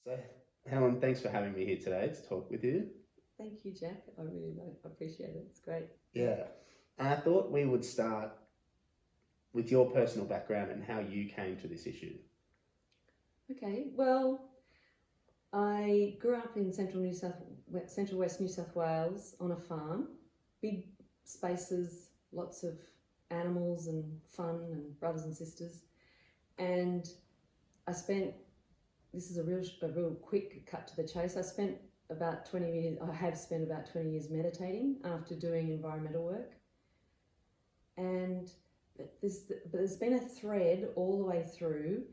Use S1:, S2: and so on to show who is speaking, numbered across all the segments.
S1: So, Helen, thanks for having me here today to talk with you.
S2: Thank you, Jack. I really appreciate it. It's great.
S1: Yeah. And I thought we would start with your personal background and how you came to this issue.
S2: Okay. Well, I grew up in central west New South Wales on a farm, big spaces, lots of animals and fun and brothers and sisters, and I spent. This is a real quick cut to the chase. I have spent about 20 years meditating after doing environmental work, and there's been a thread all the way through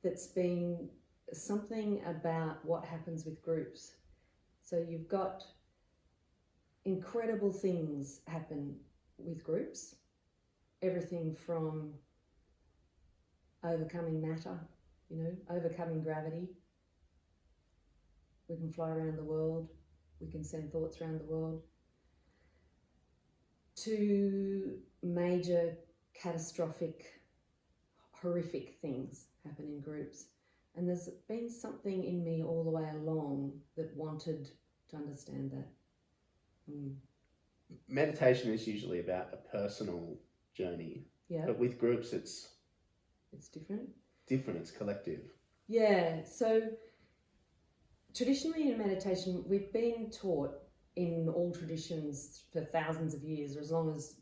S2: that's been something about what happens with groups. So you've got incredible things happen with groups, everything from overcoming matter, overcoming gravity. We can fly around the world, we can send thoughts around the world, to major catastrophic, horrific things happen in groups. And there's been something in me all the way along that wanted to understand that.
S1: Meditation is usually about a personal journey, but with groups it's
S2: different.
S1: It's collective.
S2: Yeah, so traditionally in meditation, we've been taught in all traditions for thousands of years, or as long as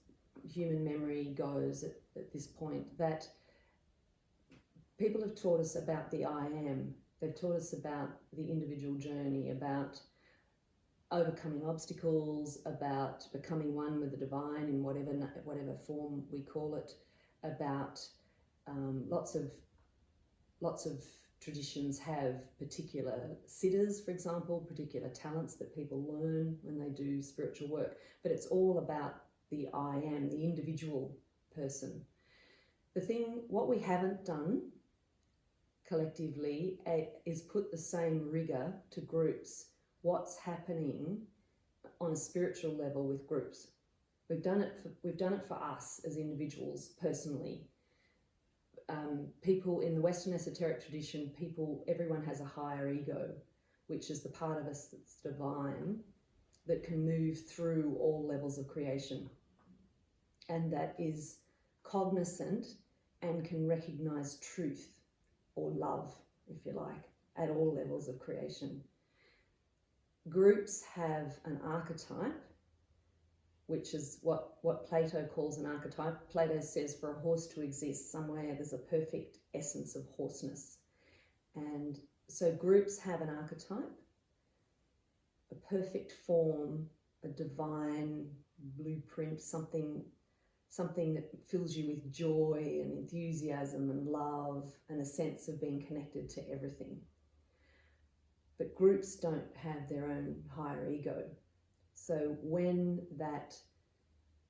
S2: human memory goes at this point, that people have taught us about the I am. They've taught us about the individual journey, about overcoming obstacles, about becoming one with the divine in whatever form we call it, about lots of traditions have particular siddhas, for example, particular talents that people learn when they do spiritual work. But it's all about the I am, the individual person. What we haven't done collectively is put the same rigor to groups. What's happening on a spiritual level with groups? We've done it for us as individuals personally. People in the Western esoteric tradition, everyone has a higher ego, which is the part of us that's divine, that can move through all levels of creation, and that is cognizant and can recognize truth or love, if you like, at all levels of creation. Groups have an archetype, which is what Plato calls an archetype. Plato says for a horse to exist, somewhere there's a perfect essence of horseness. And so groups have an archetype, a perfect form, a divine blueprint, something that fills you with joy and enthusiasm and love and a sense of being connected to everything. But groups don't have their own higher ego. So when that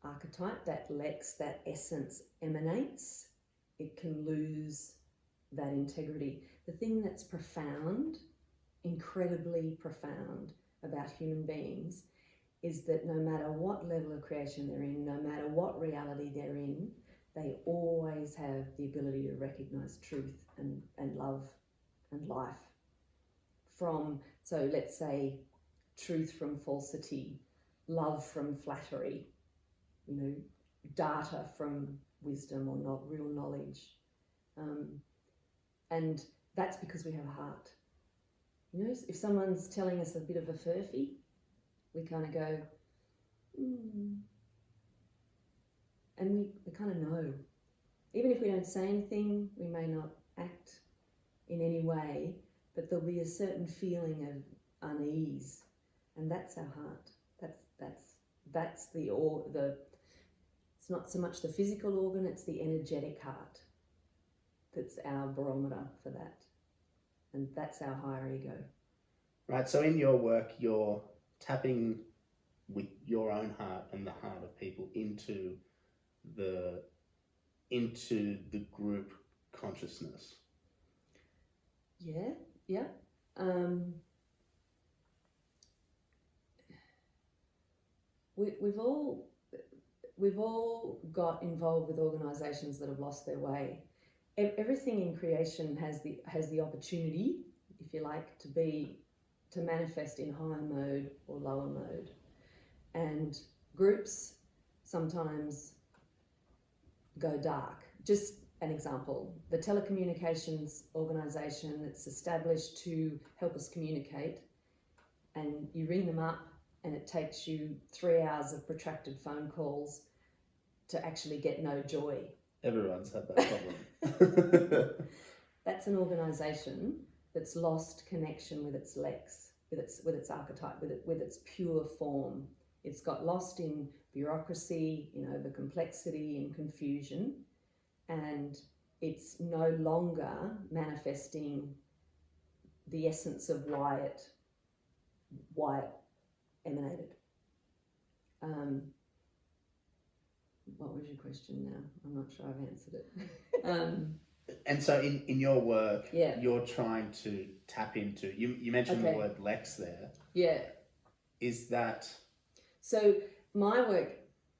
S2: archetype, that lex, that essence emanates, it can lose that integrity. The thing that's profound, incredibly profound about human beings, is that no matter what level of creation they're in, no matter what reality they're in, they always have the ability to recognize truth and love and life. So let's say truth from falsity, love from flattery, data from wisdom or not real knowledge. And that's because we have a heart. If someone's telling us a bit of a furphy, we kind of go, and we kind of know. Even if we don't say anything, we may not act in any way, but there'll be a certain feeling of unease, and that's our heart. That's it's not so much the physical organ, it's the energetic heart that's our barometer for that, and that's our higher ego.
S1: Right, so in your work you're tapping with your own heart and the heart of people into the group consciousness.
S2: Yeah. We've all got involved with organisations that have lost their way. Everything in creation has the opportunity if you like, to manifest in higher mode or lower mode. And groups sometimes go dark. Just an example, the telecommunications organisation that's established to help us communicate, and you ring them up and it takes you 3 hours of protracted phone calls to actually get no joy.
S1: Everyone's had that problem.
S2: That's an organisation that's lost connection with its lex, with its archetype, with its pure form. It's got lost in bureaucracy, in over complexity and confusion, and it's no longer manifesting the essence of why it emanated. What was your question now? I'm not sure I've answered it.
S1: And so in your work,
S2: Yeah.
S1: you're trying to tap into, you mentioned the word lex there.
S2: Yeah.
S1: Is that...
S2: So my work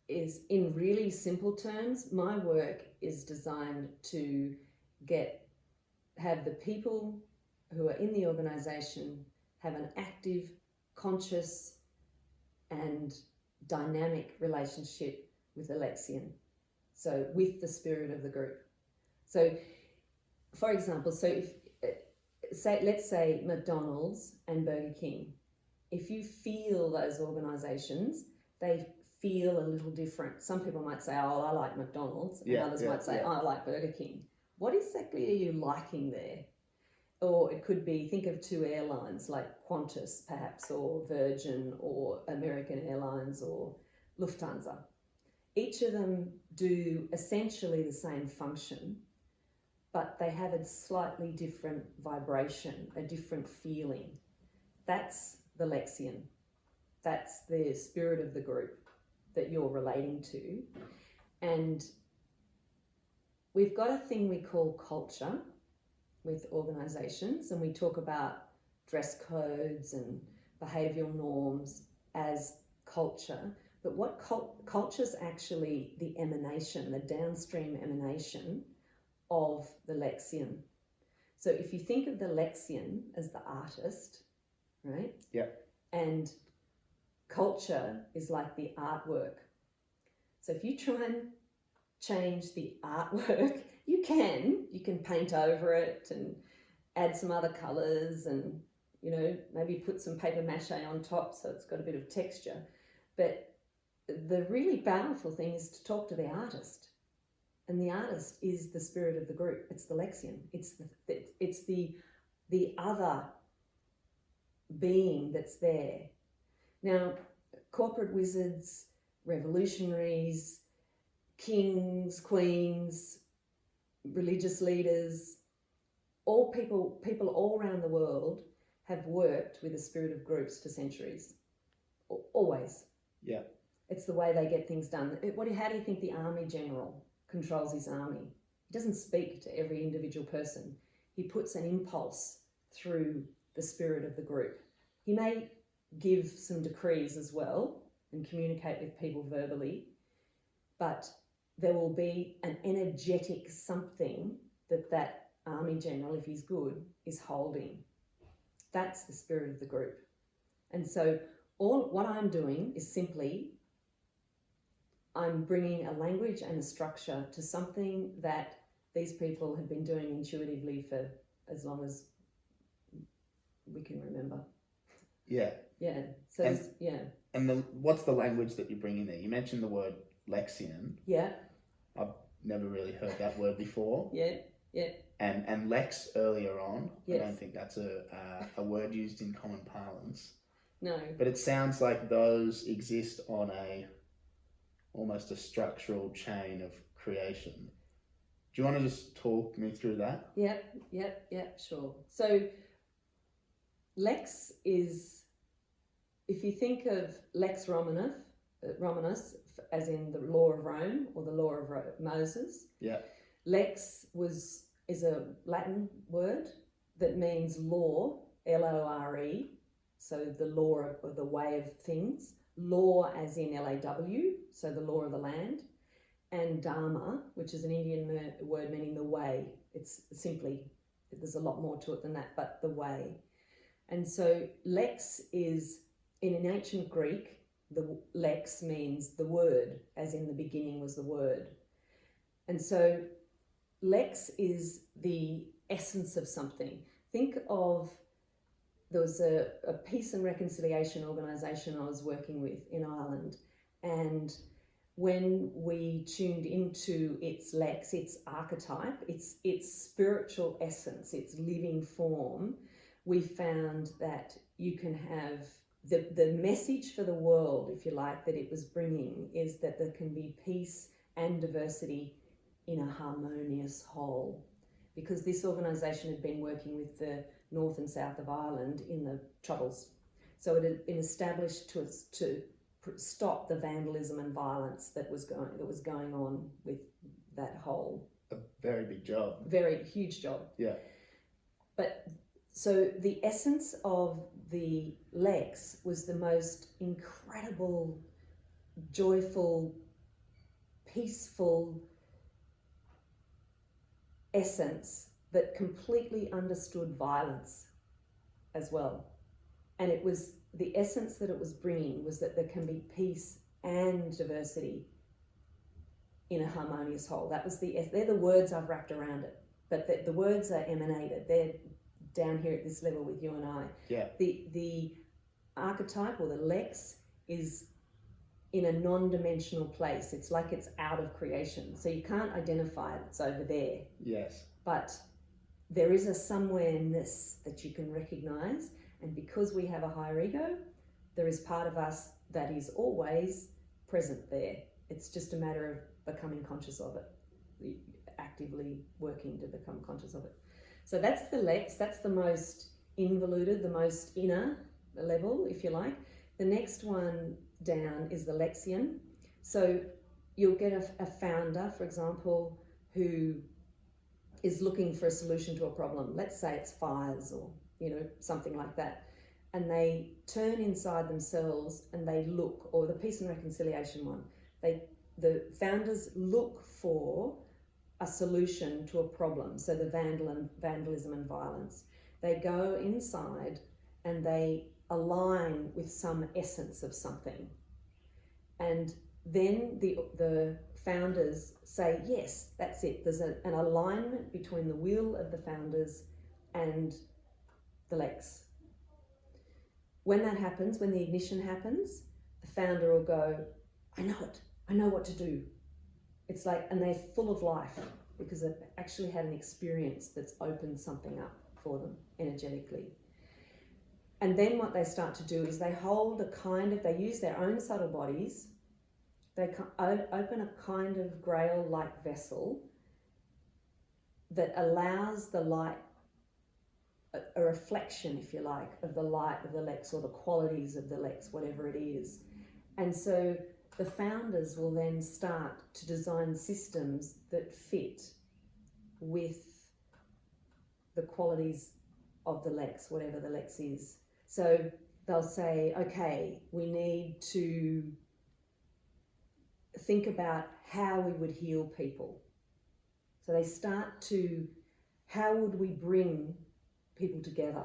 S2: is, in really simple terms, my work is designed to have the people who are in the organisation have an active, conscious and dynamic relationship with the Lexian, so with the spirit of the group. So, for example, let's say McDonald's and Burger King. If you feel those organisations, they feel a little different. Some people might say, oh, I like McDonald's, and others might say, oh, I like Burger King. What exactly are you liking there? Or it could be, think of two airlines like Qantas perhaps, or Virgin, or American Airlines, or Lufthansa. Each of them do essentially the same function, but they have a slightly different vibration, a different feeling. That's the Lexian. That's the spirit of the group that you're relating to. And we've got a thing we call culture with organisations, and we talk about dress codes and behavioural norms as culture. But what culture is actually the emanation, the downstream emanation of the Lexian. So if you think of the Lexian as the artist, right?
S1: Yeah. And
S2: culture is like the artwork. So if you try and change the artwork, you can paint over it and add some other colours and, maybe put some paper mache on top so it's got a bit of texture. But the really powerful thing is to talk to the artist. And the artist is the spirit of the group. It's the Lexian. It's the other being that's there. Now, corporate wizards, revolutionaries, kings, queens, religious leaders, all people all around the world have worked with the spirit of groups for centuries. Always.
S1: Yeah.
S2: It's the way they get things done. How do you think the army general controls his army? He doesn't speak to every individual person. He puts an impulse through the spirit of the group. He may give some decrees as well and communicate with people verbally, but there will be an energetic something that army general, if he's good, is holding. That's the spirit of the group. And so what I'm doing is simply I'm bringing a language and a structure to something that these people have been doing intuitively for as long as we can remember.
S1: Yeah.
S2: Yeah. So
S1: And what's the language that you bring in there? You mentioned the word Lexian.
S2: Yeah.
S1: I've never really heard that word before.
S2: Yeah. Yeah.
S1: And lex earlier on.
S2: Yes.
S1: I don't think that's a word used in common parlance.
S2: No.
S1: But it sounds like those exist on almost a structural chain of creation. Do you want to just talk me through that? Yep,
S2: sure. So Lex is, if you think of Lex Romanus, as in the law of Rome or the law of Moses.
S1: Yeah.
S2: Lex is a Latin word that means law, L-O-R-E, so the law or the way of things. Law as in L-A-W, so the law of the land, and Dharma, which is an Indian word meaning the way. It's there's a lot more to it than that, but the way. And so lex is, in ancient Greek, the lex means the word, as in the beginning was the word. And so lex is the essence of something. Think of, there was a peace and reconciliation organisation I was working with in Ireland, and when we tuned into its lex, its archetype, its spiritual essence, its living form, we found that you can have the message for the world, if you like, that it was bringing is that there can be peace and diversity in a harmonious whole. Because this organisation had been working with the north and south of Ireland in the Troubles. So it had been established to stop the vandalism and violence that was going on with that whole.
S1: A very big job.
S2: Very huge job.
S1: Yeah.
S2: But so the essence of the lex was the most incredible, joyful, peaceful essence that completely understood violence as well. And it was the essence that it was bringing was that there can be peace and diversity in a harmonious whole. They're the words I've wrapped around it, but the words are emanated. They're down here at this level with you and I.
S1: Yeah.
S2: The archetype or the lex is in a non-dimensional place. It's like it's out of creation. So you can't identify it, it's over there.
S1: Yes.
S2: But there is a somewhere-ness that you can recognize, and because we have a higher ego, there is part of us that is always present there. It's just a matter of becoming conscious of it, actively working to become conscious of it. So that's the lex, that's the most involuted, the most inner level, if you like. The next one down is the lexion. So you'll get a founder, for example, who is looking for a solution to a problem. Let's say it's fires or, something like that. And they turn inside themselves and they look, or the peace and reconciliation one, the founders look for a solution to a problem. So the vandalism and violence. They go inside and they align with some essence of something. And then the founders say, yes, that's it. There's an alignment between the will of the founders and the lex. When that happens, when the ignition happens, the founder will go, I know it. I know what to do. It's like, and they're full of life because they've actually had an experience that's opened something up for them energetically. And then what they start to do is they hold they use their own subtle bodies, they open a kind of grail-like vessel that allows the light, a reflection, if you like, of the light of the lex or the qualities of the lex, whatever it is. And so the founders will then start to design systems that fit with the qualities of the lex, whatever the lex is. So they'll say, okay, we need to think about how we would heal people. So they start to, how would we bring people together?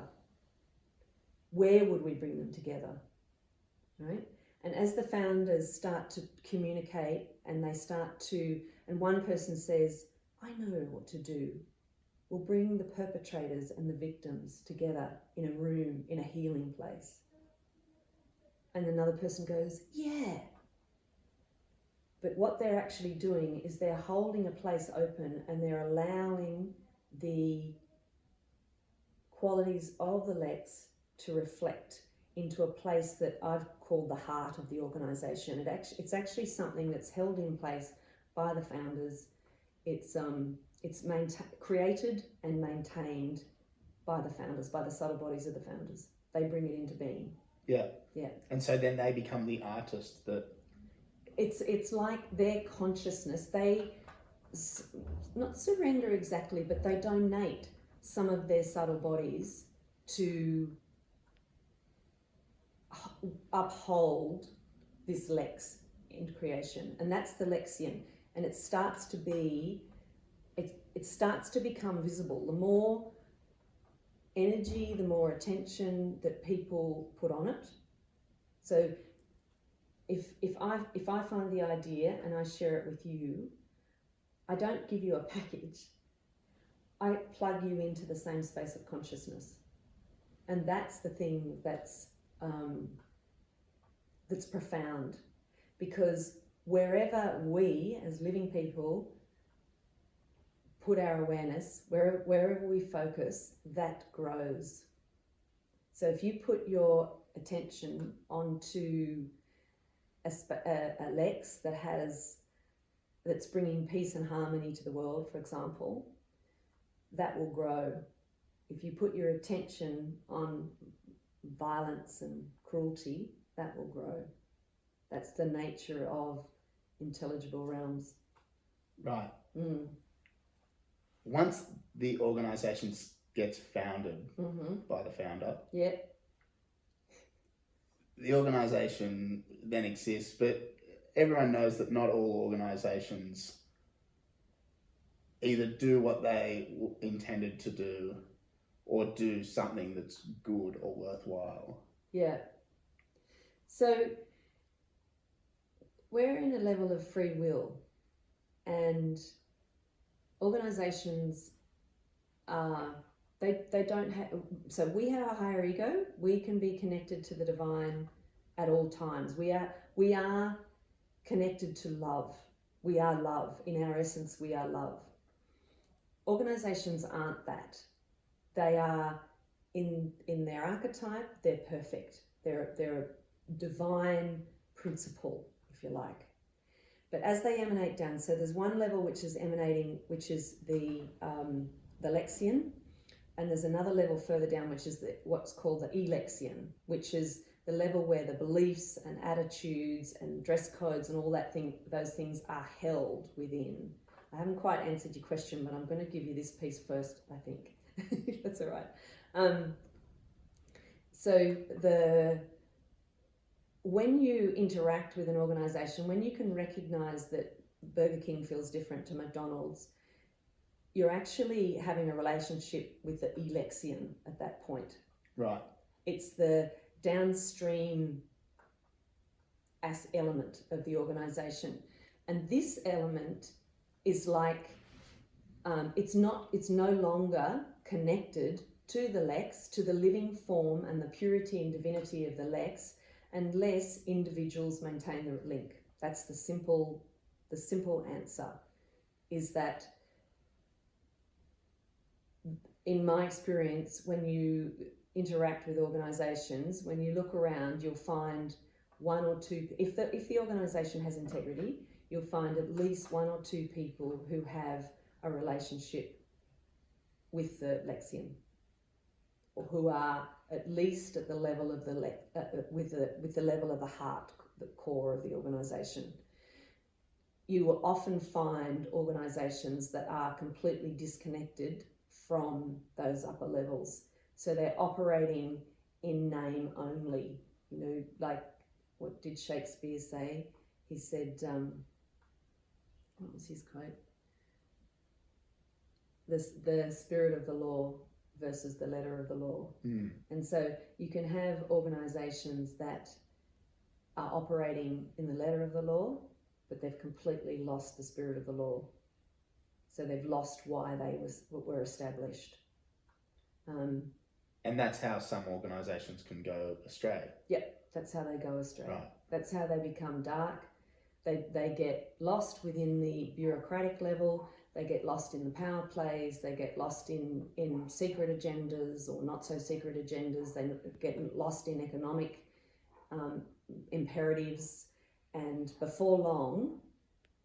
S2: Where would we bring them together? Right? And as the founders start to communicate and and one person says, I know what to do. We'll bring the perpetrators and the victims together in a room, in a healing place. And another person goes, yeah. But what they're actually doing is they're holding a place open and they're allowing the qualities of the lex to reflect into a place that I've called the heart of the organisation. It's actually something that's held in place by the founders. It's created and maintained by the founders, by the subtle bodies of the founders. They bring it into being.
S1: Yeah.
S2: Yeah.
S1: And so then they become the artist that...
S2: It's like their consciousness, they not surrender exactly, but they donate some of their subtle bodies to uphold this lex in creation, and that's the lexion. And it starts to become visible. The more energy, the more attention that people put on it. So if I find the idea and I share it with you, I don't give you a package. I plug you into the same space of consciousness, and that's the thing that's profound, because wherever we as living people put our awareness, wherever we focus, that grows. So if you put your attention onto a Lex that's bringing peace and harmony to the world, for example, that will grow. If you put your attention on violence and cruelty, that will grow. That's the nature of intelligible realms.
S1: Right. Once the organisation gets founded by the founder, the organisation then exists, but everyone knows that not all organisations either do what they intended to do or do something that's good or worthwhile.
S2: Yeah. So we're in a level of free will, and organisations they don't have, so we have a higher ego. We can be connected to the divine at all times. We are connected to love. We are love. In our essence, we are love. Organisations aren't that. They are in their archetype, they're perfect. They're a divine principle, if you like. But as they emanate down, so there's one level which is emanating, which is the Lexian, and there's another level further down which is what's called the Lexian, which is the level where the beliefs and attitudes and dress codes and all those things are held within. I haven't quite answered your question, but I'm going to give you this piece first, I think. That's all right. So when you interact with an organisation, when you can recognise that Burger King feels different to McDonald's, you're actually having a relationship with the Lexian at that point.
S1: Right.
S2: It's the downstream element of the organisation. And this element is like, it's no longer connected to the Lex, to the living form and the purity and divinity of the Lex, unless individuals maintain the link. That's the simple answer, is that in my experience, when you interact with organisations, when you look around, you'll find one or two, if the organisation has integrity, you'll find at least one or two people who have a relationship with the Lexian, or who are at least at the level of with the level of the heart, the core of the organisation. You will often find organisations that are completely disconnected from those upper levels. So they're operating in name only. You know, like, what did Shakespeare say? He said, what was his quote? The spirit of the law versus the letter of the law. And so you can have organisations that are operating in the letter of the law, but they've completely lost the spirit of the law. So they've lost why they were established.
S1: And that's how some organisations can go astray.
S2: Yep, that's how they go astray.
S1: Right.
S2: That's how they become dark. They get lost within the bureaucratic level. They get lost in the power plays. They get lost in secret agendas or not so secret agendas. They get lost in economic imperatives, and before long,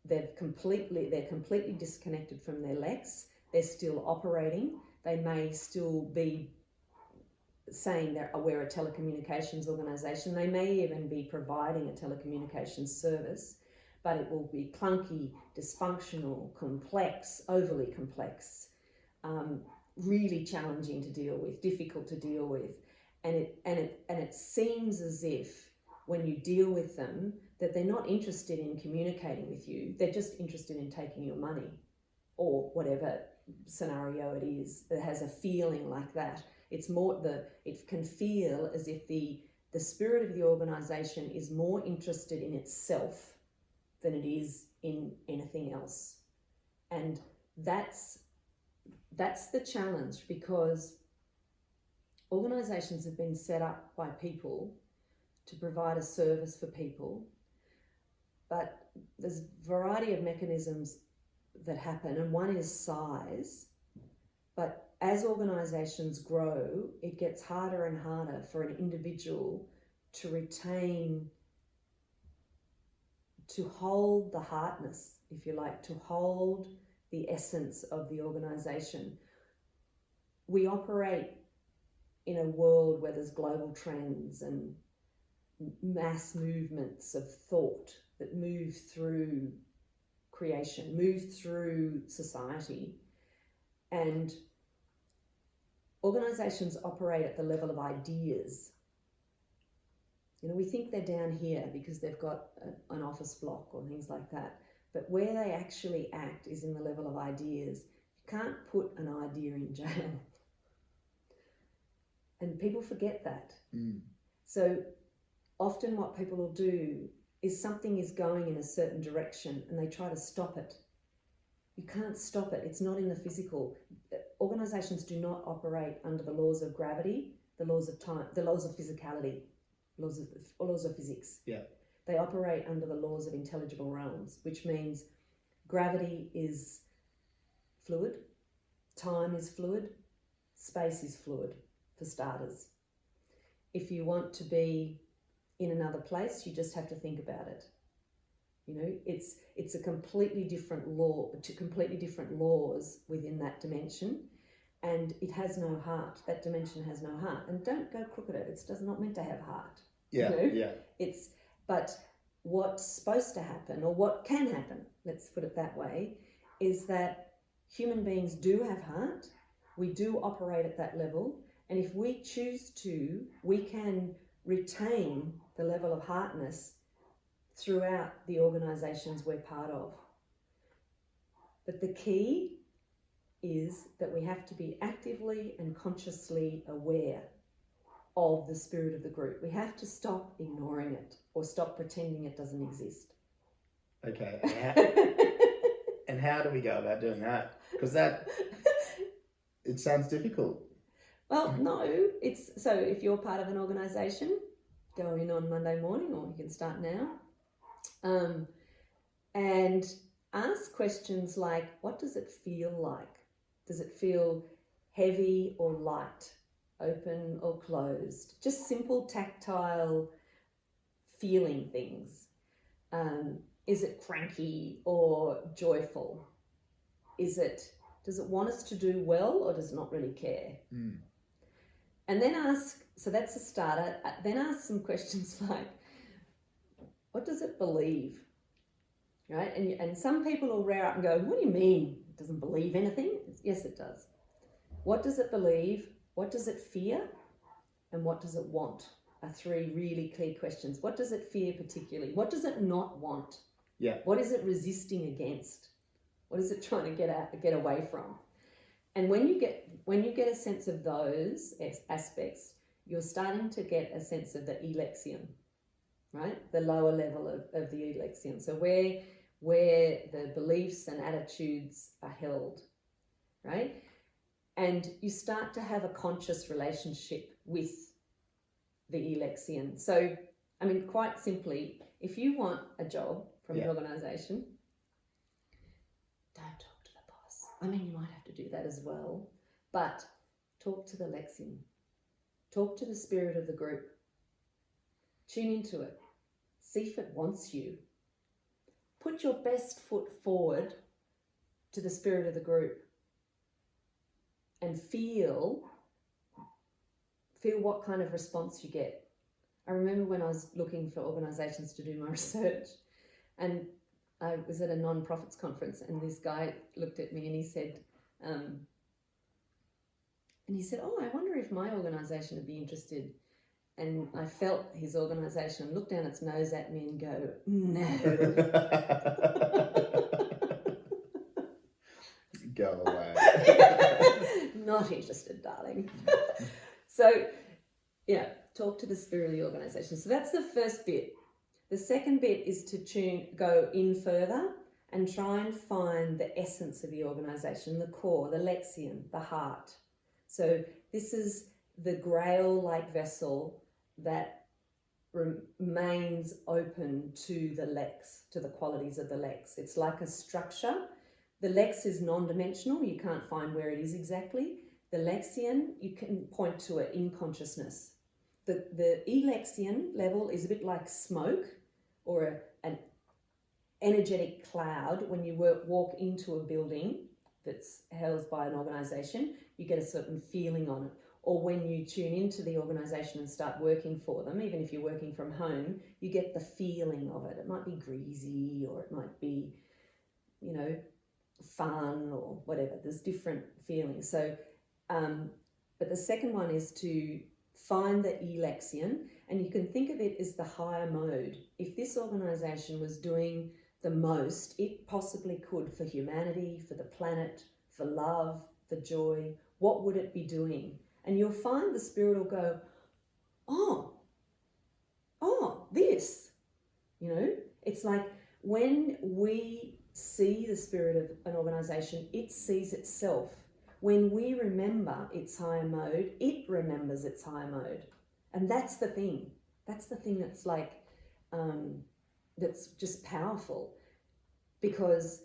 S2: they're completely disconnected from their Lex. They're still operating. They may still be saying that we're a telecommunications organisation. They may even be providing a telecommunications service, but it will be clunky, dysfunctional, complex, overly complex, really challenging to deal with, difficult to deal with, and it seems as if when you deal with them that they're not interested in communicating with you. They're just interested in taking your money, or whatever scenario it is that has a feeling like that. It's more it can feel as if the spirit of the organisation is more interested in itself than it is in anything else. And that's the challenge, because organisations have been set up by people to provide a service for people, but there's a variety of mechanisms that happen, and one is size. But as organisations grow, it gets harder and harder for an individual to retain, to hold the heartness, if you like, to hold the essence of the organisation. We operate in a world where there's global trends and mass movements of thought that move through creation, move through society. And organisations operate at the level of ideas. You know, we think they're down here because they've got an office block or things like that. But where they actually act is in the level of ideas. You can't put an idea in jail. And people forget that. So often what people will do is something is going in a certain direction and they try to stop it. You can't stop it. It's not in the physical. Organisations do not operate under the laws of gravity, the laws of time, the laws of physicality, laws of physics.
S1: Yeah.
S2: They operate under the laws of intelligible realms, which means gravity is fluid, time is fluid, space is fluid, for starters. If you want to be in another place, you just have to think about it. You know, it's a completely different law, completely different laws within that dimension, and it has no heart. That dimension has no heart, and don't go crooked at it. It's just not meant to have heart.
S1: Yeah,
S2: you know?
S1: yeah.
S2: But what's supposed to happen, or what can happen, let's put it that way, is that human beings do have heart. We do operate at that level, and if we choose to, we can retain the level of heartness throughout the organisations we're part of. But the key is that we have to be actively and consciously aware of the spirit of the group. We have to stop ignoring it or stop pretending it doesn't exist.
S1: Okay. And how do we go about doing that? Because it sounds difficult.
S2: Well, no, so if you're part of an organisation, go in on Monday morning, or you can start now, and ask questions like, what does it feel like? Does it feel heavy or light, open or closed? Just simple tactile feeling things. Is it cranky or joyful? Does it want us to do well, or does it not really care? And then so that's a starter, then ask some questions like, what does it believe? Right? And some people will rear up and go, what do you mean? It doesn't believe anything? Yes, it does. What does it believe? What does it fear? And what does it want? Are three really key questions. What does it fear particularly? What does it not want?
S1: Yeah.
S2: What is it resisting against? What is it trying to get away from? And when you get a sense of those aspects, you're starting to get a sense of the lexion, right? The lower level of the lexion. So where the beliefs and attitudes are held, right? And you start to have a conscious relationship with the lexion. So, I mean, quite simply, if you want a job from an organisation, don't talk to the boss. I mean, you might have to do that as well, but talk to the lexion. Talk to the spirit of the group. Tune into it. See if it wants you. Put your best foot forward to the spirit of the group and feel what kind of response you get. I remember when I was looking for organisations to do my research, and I was at a non-profits conference, and this guy looked at me and he said, oh, I wonder if my organisation would be interested. And I felt his organisation look down its nose at me and go, no.
S1: Go away.
S2: Not interested, darling. So, yeah, talk to the spirit of the organisation. So that's the first bit. The second bit is to go in further and try and find the essence of the organisation, the core, the lexion, the heart. So this is the grail-like vessel that remains open to the lex, to the qualities of the lex. It's like a structure. The lex is non-dimensional. You can't find where it is exactly. The lexion, you can point to it in consciousness. The elexion level is a bit like smoke or an energetic cloud. When you walk into a building that's housed by an organisation, you get a certain feeling on it. Or when you tune into the organisation and start working for them, even if you're working from home, you get the feeling of it. It might be greasy, or it might be, fun or whatever. There's different feelings. So, but the second one is to find the elexion, and you can think of it as the higher mode. If this organisation was doing the most it possibly could for humanity, for the planet, for love, for joy, what would it be doing? And you'll find the spirit will go, oh, this, it's like when we see the spirit of an organisation, it sees itself. When we remember its higher mode, it remembers its higher mode. And that's the thing. That's the thing that's like, that's just powerful, because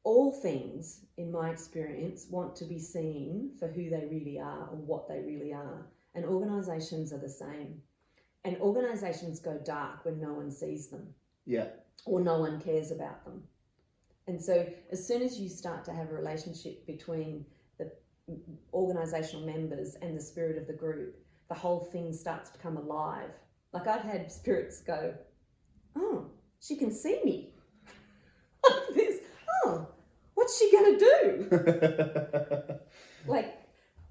S2: all things, in my experience, want to be seen for who they really are or what they really are. And organisations are the same. And organisations go dark when no one sees them.
S1: Yeah.
S2: Or no one cares about them. And so as soon as you start to have a relationship between the organisational members and the spirit of the group, the whole thing starts to come alive. Like I've had spirits go, oh, she can see me. Like this. Oh, what's she going to do? Like.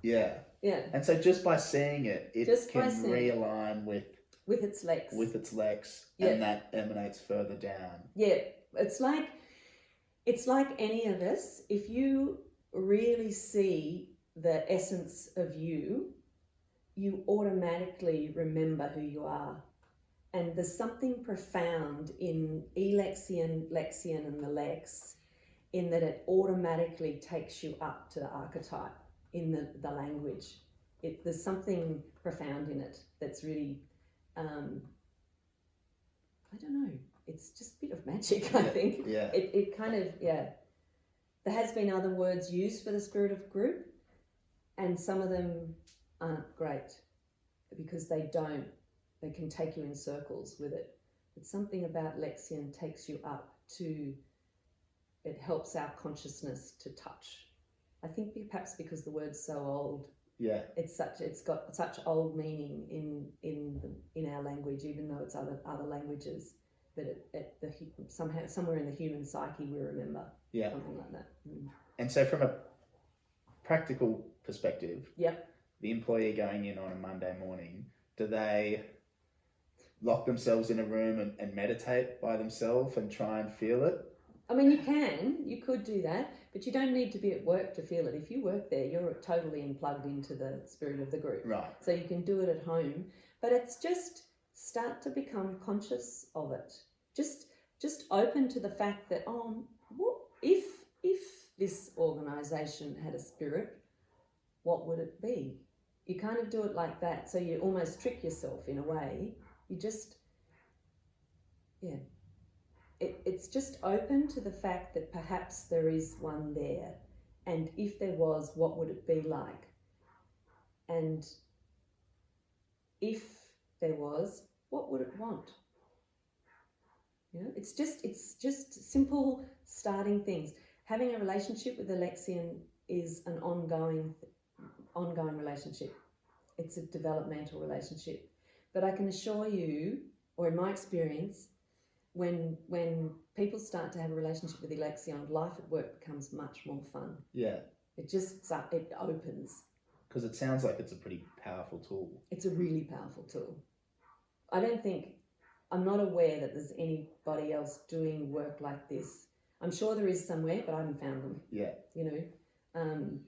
S1: Yeah.
S2: Yeah.
S1: And so just by seeing it, it can realign with
S2: its lex.
S1: With its lex,
S2: yeah.
S1: And that emanates further down.
S2: Yeah. It's like any of us, if you really see the essence of you, you automatically remember who you are. And there's something profound in elexion, lexion, and the lex, in that it automatically takes you up to the archetype in the language. There's something profound in it that's really, I don't know, it's just a bit of magic, I think.
S1: Yeah.
S2: It kind of, yeah. There has been other words used for the spirit of group, and some of them aren't great because they can take you in circles with it. But something about Lexian takes you up to, it helps our consciousness to touch. I think perhaps because the word's so old.
S1: Yeah.
S2: It's got such old meaning in our language, even though it's other languages. But somehow somewhere in the human psyche we remember.
S1: Yeah.
S2: Something like that. Mm.
S1: And so from a practical perspective,
S2: yep.
S1: The employee going in on a Monday morning, do they lock themselves in a room and meditate by themselves and try and feel it?
S2: I mean, you could do that, but you don't need to be at work to feel it. If you work there, you're totally plugged into the spirit of the group.
S1: Right.
S2: So you can do it at home, but it's just start to become conscious of it. Just open to the fact that, if this organisation had a spirit, what would it be? You kind of do it like that, so you almost trick yourself in a way. You just, yeah. It's just open to the fact that perhaps there is one there, and if there was, what would it be like? And if there was, what would it want? It's just simple starting things. Having a relationship with the Lexian is an ongoing relationship. It's a developmental relationship. But I can assure you, or in my experience, when people start to have a relationship with the Lexion, life at work becomes much more fun.
S1: Yeah.
S2: It opens.
S1: Because it sounds like it's a pretty powerful tool.
S2: It's a really powerful tool. I'm not aware that there's anybody else doing work like this. I'm sure there is somewhere, but I haven't found them.
S1: Yeah.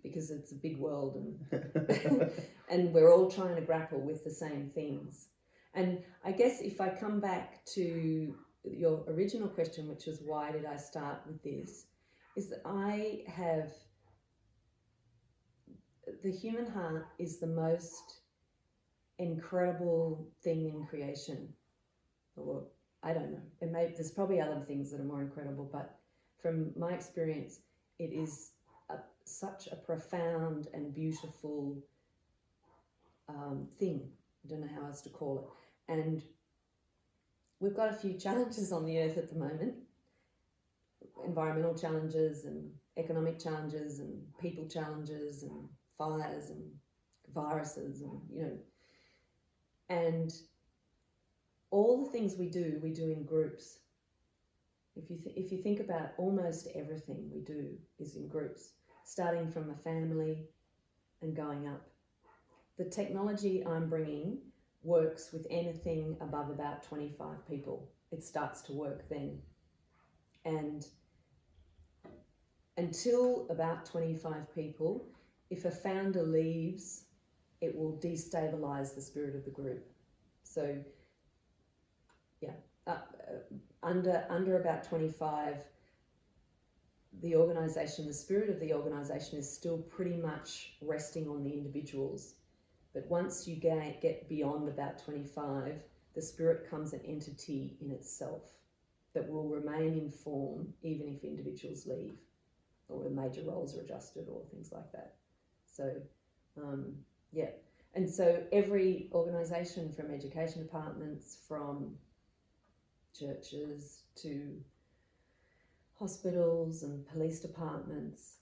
S2: because it's a big world and and we're all trying to grapple with the same things. And I guess if I come back to your original question, which was why did I start with this, is that the human heart is the most incredible thing in creation. Or I don't know, there's probably other things that are more incredible, but from my experience, it is such a profound and beautiful thing. I don't know how else to call it. And we've got a few challenges on the earth at the moment. Environmental challenges and economic challenges and people challenges and fires and viruses and, and all the things we do in groups. If you think about almost everything we do is in groups, starting from a family and going up. The technology I'm bringing works with anything above about 25 people. It starts to work then. And until about 25 people, if a founder leaves, it will destabilize the spirit of the group. So, yeah, under about 25, the organisation, the spirit of the organisation is still pretty much resting on the individuals. But once you get beyond about 25, the spirit comes an entity in itself that will remain in form even if individuals leave or major roles are adjusted or things like that. So, yeah. And so every organisation, from education departments, from churches to hospitals and police departments,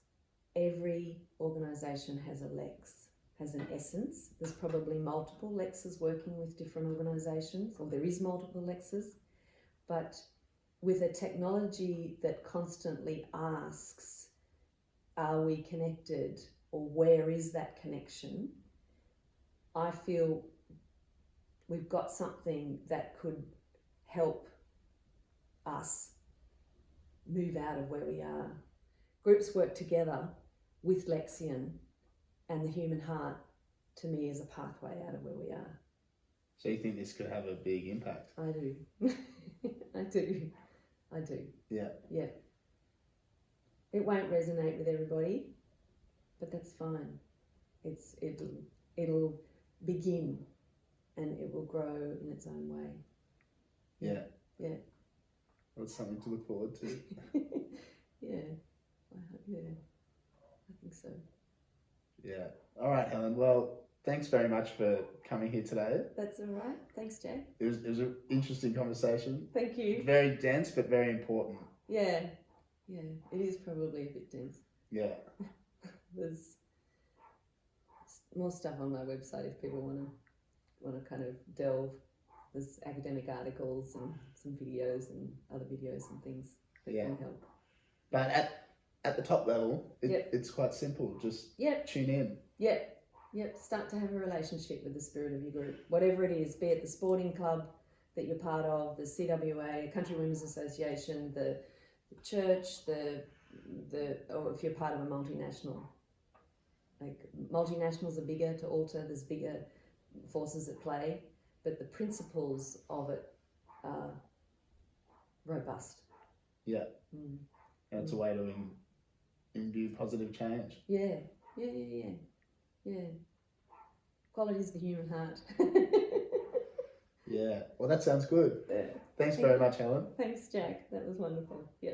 S2: every organisation has a lex, has an essence. There's probably multiple lexes working with different organisations, or there is multiple lexes, but with a technology that constantly asks, are we connected, or where is that connection? I feel we've got something that could help us move out of where we are. Groups work together with Lexian, and the human heart, to me, is a pathway out of where we are.
S1: So you think this could have a big impact?
S2: I do. I do.
S1: Yeah.
S2: Yeah. It won't resonate with everybody, but that's fine. It'll begin, and it will grow in its own way.
S1: Yeah.
S2: Yeah.
S1: Well, it's something to look forward to.
S2: Yeah. I think so.
S1: Yeah. All right, Helen. Well, thanks very much for coming here today.
S2: That's all right. Thanks, Jack.
S1: It was an interesting conversation.
S2: Thank you.
S1: Very dense, but very important.
S2: Yeah. Yeah. It is probably a bit dense.
S1: Yeah.
S2: There's more stuff on my website if people want to kind of delve. There's academic articles and some videos and other videos and things that can help.
S1: But at the top level, it's quite simple. Just tune in.
S2: Yep. Start to have a relationship with the spirit of your group, whatever it is, be it the sporting club that you're part of, the CWA, Country Women's Association, the church, or if you're part of a multinational. Like, multinationals are bigger to alter. There's bigger forces at play, but the principles of it are robust.
S1: Yeah. And it's a way to imbue positive change.
S2: Yeah. Qualities of the human heart.
S1: Yeah. Well, that sounds good.
S2: Yeah.
S1: Thanks very much, Helen.
S2: Thanks, Jack. That was wonderful. Yeah.